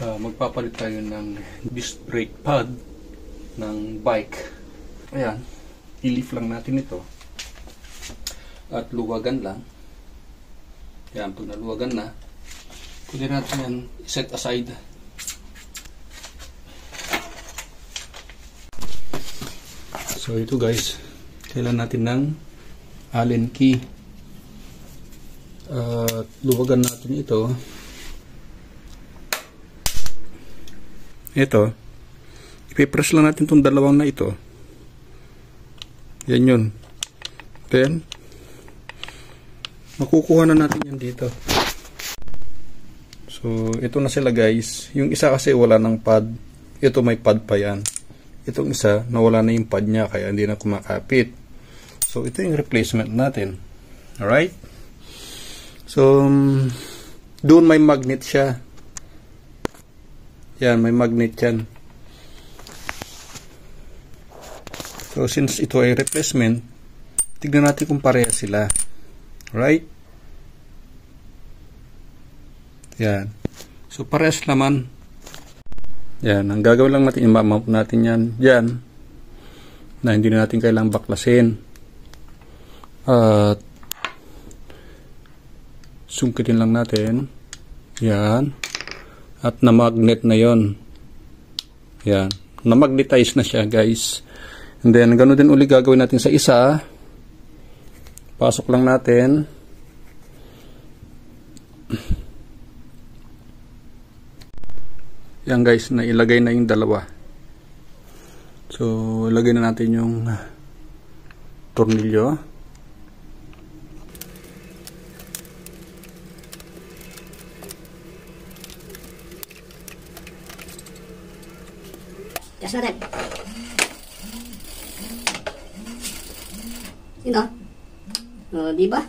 Magpapalit tayo ng disc brake pad ng bike. Ayan, i-lift lang natin ito at luwagan lang. Ayan, pag naluwagan na, pwede natin yan set aside. So ito guys, kailangan natin ng Allen key. Luwagan natin ito. Ito, ipipress lang natin itong dalawang na ito. Yan yun. Then, makukuha na natin yan dito. So, ito na sila guys. Yung isa kasi wala ng pad. Ito may pad pa yan. Itong isa, nawala na yung pad niya kaya hindi na kumakapit. So, ito yung replacement natin. Alright? So, doon may magnet siya. Yan, may magnet yan. So, since ito ay replacement, tignan natin kung pareha sila. Right? Yan. So, parehas naman. Yan. Ang gagawin lang natin, i-mount natin yan dyan na hindi na natin kailangang baklasin. At sungkitin lang natin. Yan. At na-magnet na yon. Yan. Na-magnetize na siya guys. And then, ganoon din uli gagawin natin sa isa. Pasok lang natin. Yan guys, nailagay na yung dalawa. So, ilagay na natin yung tornilyo. Gas natin. Yun o. O, diba?